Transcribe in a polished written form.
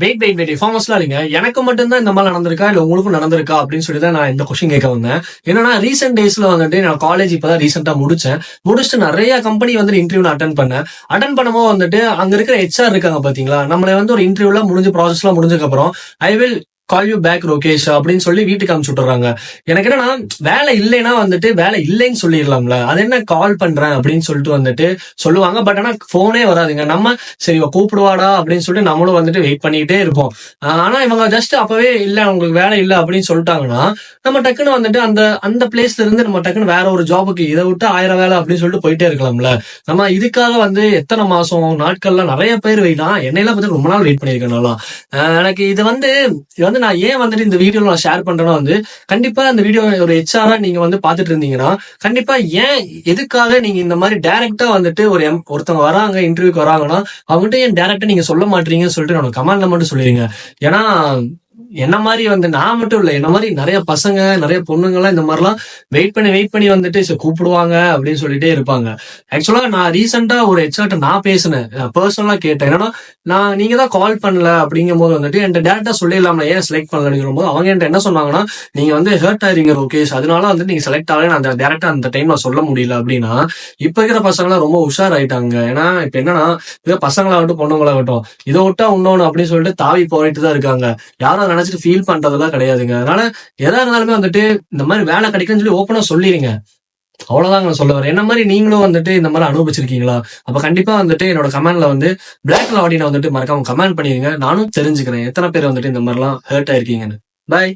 Wait ஃபார்மஸ்லாம் இல்லைங்க. எனக்கு மட்டும்தான் இந்த மாதிரி நடந்திருக்கா இல்ல உங்களுக்கும் நடந்திருக்கா அப்படின்னு சொல்லி தான் நான் இந்த கொஸ்டின் கேட்க வந்தேன். என்னன்னா ரீசெண்ட் டேஸ்ல வந்துட்டு நான் காலேஜ் இப்பதான் ரீசெண்டா முடிச்சுட்டு நிறைய கம்பெனி வந்து இன்டர்வியூல அட்டன் பண்ணும்போது வந்துட்டு அங்க இருக்கிற ஹெச்ஆர் இருக்காங்க பாத்தீங்களா, நம்மள வந்து ஒரு இன்டர்வியூல முடிஞ்சு ப்ராசஸ் எல்லாம் முடிஞ்சதுக்கு அப்புறம் I will call you back Rokesh அப்படின்னு சொல்லி வீட்டுக்கு அனுப்பிச்சு விட்டுறாங்க. எனக்கு என்னன்னா வேலை இல்லைன்னா வந்துட்டு வேலை இல்லைன்னு சொல்லிடலாம்ல, அது என்ன கால் பண்றேன் அப்படின்னு சொல்லிட்டு வந்துட்டு சொல்லுவாங்க. பட் ஆனா போனே வராதுங்க. நம்ம சரி இவ கூப்பிடுவாடா அப்படின்னு சொல்லிட்டு நம்மளும் வந்துட்டு வெயிட் பண்ணிக்கிட்டே இருப்போம். ஆனா இவங்க ஜஸ்ட் அப்பவே இல்ல உங்களுக்கு வேலை இல்லை அப்படின்னு சொல்லிட்டாங்கன்னா நம்ம டக்குன்னு வந்துட்டு அந்த அந்த பிளேஸ்ல இருந்து நம்ம டக்குன்னு வேற ஒரு ஜாபுக்கு இதை விட்டு 1000 வேலை அப்படின்னு சொல்லிட்டு போயிட்டே இருக்கலாம்ல. நம்ம இதுக்காக வந்து எத்தனை மாசம் நாட்கள்லாம் நிறைய பேர் என்னையெல்லாம் பத்தி ரொம்ப நாள் வெயிட் பண்ணியிருக்கேன். நல்லா எனக்கு இது வந்து நான் ஏன் வந்துட்டு இந்த வீடியோல நான் ஷேர் பண்றேன்னா வந்து கண்டிப்பா இந்த வீடியோ ஒரு ஹெச்ஆரா நீங்க வந்து பாத்துட்டு இருந்தீங்கன்னா கண்டிப்பா ஏன் எதுக்காக நீங்க இந்த மாதிரி டைரக்டா வந்துட்டு ஒருத்தவங்க வராங்க இன்டர்வியூக்கு வராங்கன்னா அவங்ககிட்ட ஏன் டைரக்டா நீங்க சொல்ல மாட்டீங்கன்னு சொல்லிட்டு என்னோட கமெண்ட்ல மட்டும் சொல்லிடுங்க. ஏன்னா என்ன மாதிரி வந்து நான் மட்டும் இல்ல, என்ன மாதிரி நிறைய பசங்க நிறைய பொண்ணுங்க எல்லாம் இந்த மாதிரிலாம் வெயிட் பண்ணி வந்துட்டு கூப்பிடுவாங்க அப்படின்னு சொல்லிட்டே இருப்பாங்க. ஆக்சுவலா நான் ரீசெண்டா ஒரு ஹெச்ஆர்ட்ட நான் பேசினேன், பர்சனலா கேட்டேன். என்னன்னா நீங்க தான் கால் பண்ணல அப்படிங்கும் போது வந்துட்டு என்கிட்ட டேரக்டா சொல்லிடலாம் ஏன் செலக்ட் பண்ணலங்கிற போது அவங்க என்கிட்ட என்ன சொன்னாங்கன்னா, நீங்க வந்து ஹர்ட் ஆயிருங்க ரோகேஷ், அதனால வந்து நீங்க செலக்ட் ஆகல அந்த டேரக்டா அந்த டைம்ல சொல்ல முடியல அப்படின்னா. இப்ப இருக்கிற பசங்க எல்லாம் ரொம்ப உஷார் ஆயிட்டாங்க. ஏன்னா இப்ப என்னன்னா பசங்களாகட்டும் பொண்ணுங்களாகட்டும் இதை விட்டா இன்னொன்னு அப்படின்னு சொல்லிட்டு தாவி போயிட்டு தான் இருக்காங்க. யாரும் நினைச்சிட்டு ஃபீல் பண்றதெல்லாம் கிடையாதுங்க. அதனால எதா இருந்தாலுமே வந்துட்டு இந்த மாதிரி வேலை கிடைக்குன்னு சொல்லி ஓப்பனா சொல்லிடுங்க. அவ்வளவுதாங்க நான் சொல்ல வரேன். என்ன மாதிரி நீங்களும் வந்துட்டு இந்த மாதிரி அனுபவிச்சிருக்கீங்களா? அப்ப கண்டிப்பா வந்துட்டு என்னோட கமெண்ட்ல வந்து பிளாக் லாடின வந்துட்டு மறக்காம கமெண்ட் பண்ணிருங்க. நானும் தெரிஞ்சுக்கிறேன் எத்தனை பேர் வந்துட்டு இந்த மாதிரி எல்லாம் ஹர்ட் ஆயிருக்கீங்கன்னு. பாய்.